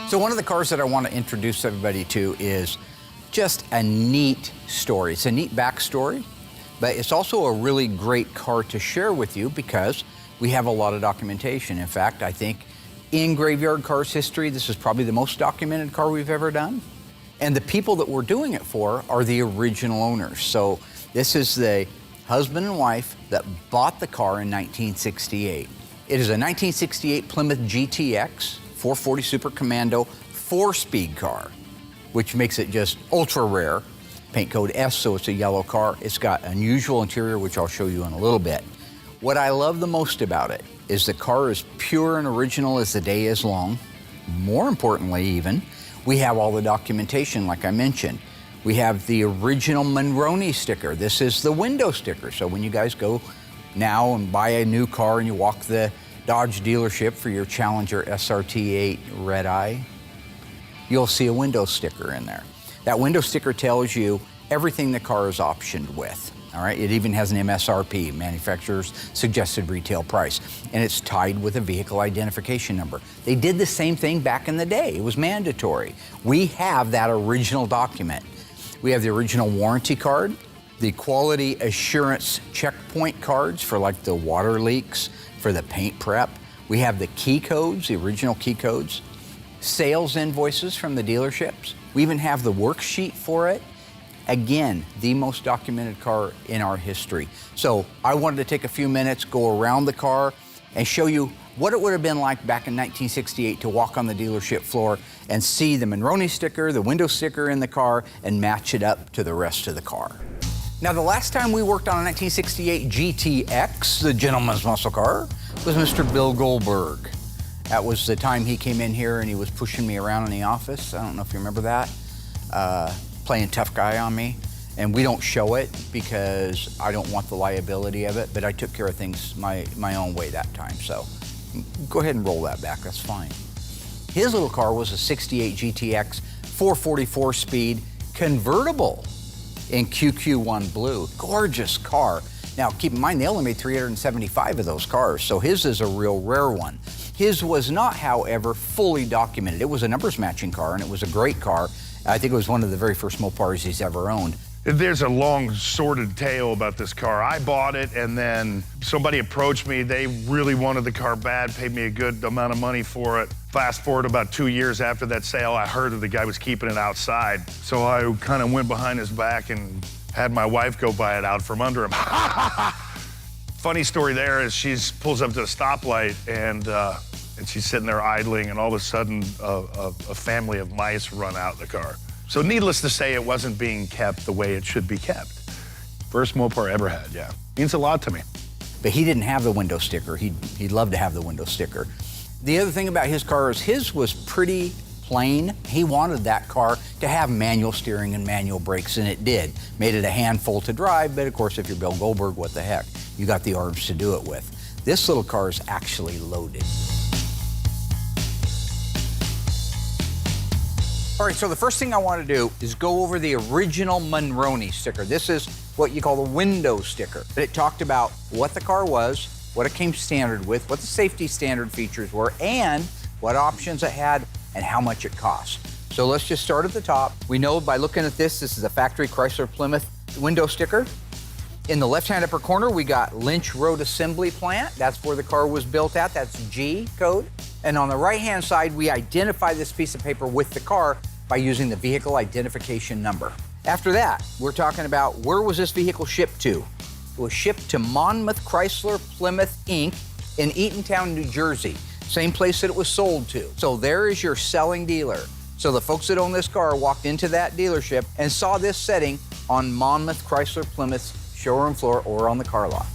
So one of the cars that I want to introduce everybody to is just a neat story. It's a neat backstory, but it's also a really great car to share with you because we have a lot of documentation. In fact, I think in Graveyard Cars history, this is probably the most documented car we've ever done. And the people that we're doing it for are the original owners. So this is the husband and wife that bought the car in 1968. It is a 1968 Plymouth GTX 440 Super Commando 4-speed car, which makes it just ultra rare. Paint code S, so it's a yellow car. It's got unusual interior, which I'll show you in a little bit. What I love the most about it is the car is pure and original as the day is long. More importantly even, we have all the documentation like I mentioned. We have the original Monroney sticker. This is the window sticker. So when you guys go now and buy a new car and you walk the Dodge dealership for your Challenger SRT8 Red Eye, you'll see a window sticker in there. That window sticker tells you everything the car is optioned with. All right, it even has an MSRP, manufacturer's suggested retail price, and it's tied with a vehicle identification number. They did the same thing back in the day. It was mandatory. We have that original document. We have the original warranty card, the quality assurance checkpoint cards for like the water leaks, for the paint prep. We have the key codes, the original key codes, sales invoices from the dealerships. We even have the worksheet for it. Again, the most documented car in our history. So I wanted to take a few minutes, go around the car, and show you what it would have been like back in 1968 to walk on the dealership floor and see the Monroney sticker, the window sticker in the car, and match it up to the rest of the car. Now, the last time we worked on a 1968 GTX, the gentleman's muscle car, was Mr. Bill Goldberg. That was the time he came in here and he was pushing me around in the office. I don't know if you remember that. Playing tough guy on me. And we don't show it because I don't want the liability of it, but I took care of things my own way that time. So go ahead and roll that back, that's fine. His little car was a 68 GTX 444 speed convertible in QQ1 blue. Gorgeous car. Now keep in mind, they only made 375 of those cars, so his is a real rare one. His was not, however, fully documented. It was a numbers matching car and it was a great car. I think it was one of the very first Mopars he's ever owned. There's a long, sordid tale about this car. I bought it, and then somebody approached me. They really wanted the car bad, paid me a good amount of money for it. Fast forward about 2 years after that sale, I heard that the guy was keeping it outside. So I kind of went behind his back and had my wife go buy it out from under him. Funny story there is she pulls up to the stoplight, and she's sitting there idling, and all of a sudden, a family of mice run out of the car. So needless to say, it wasn't being kept the way it should be kept. First Mopar ever had, yeah. Means a lot to me. But he didn't have the window sticker. He'd love to have the window sticker. The other thing about his car is his was pretty plain. He wanted that car to have manual steering and manual brakes, and it did. Made it a handful to drive, but of course, if you're Bill Goldberg, what the heck? You got the arms to do it with. This little car is actually loaded. All right, so the first thing I want to do is go over the original Monroney sticker. This is what you call the window sticker. It talked about what the car was, what it came standard with, what the safety standard features were, and what options it had and how much it cost. So let's just start at the top. We know by looking at this is a factory Chrysler Plymouth window sticker. In the left-hand upper corner, we got Lynch Road Assembly Plant. That's where the car was built at. That's G code. And on the right-hand side, we identify this piece of paper with the car by using the vehicle identification number. After that, we're talking about where was this vehicle shipped to? It was shipped to Monmouth Chrysler Plymouth Inc. in Eatontown, New Jersey. Same place that it was sold to. So there is your selling dealer. So the folks that own this car walked into that dealership and saw this setting on Monmouth Chrysler Plymouth's showroom floor or on the car lot.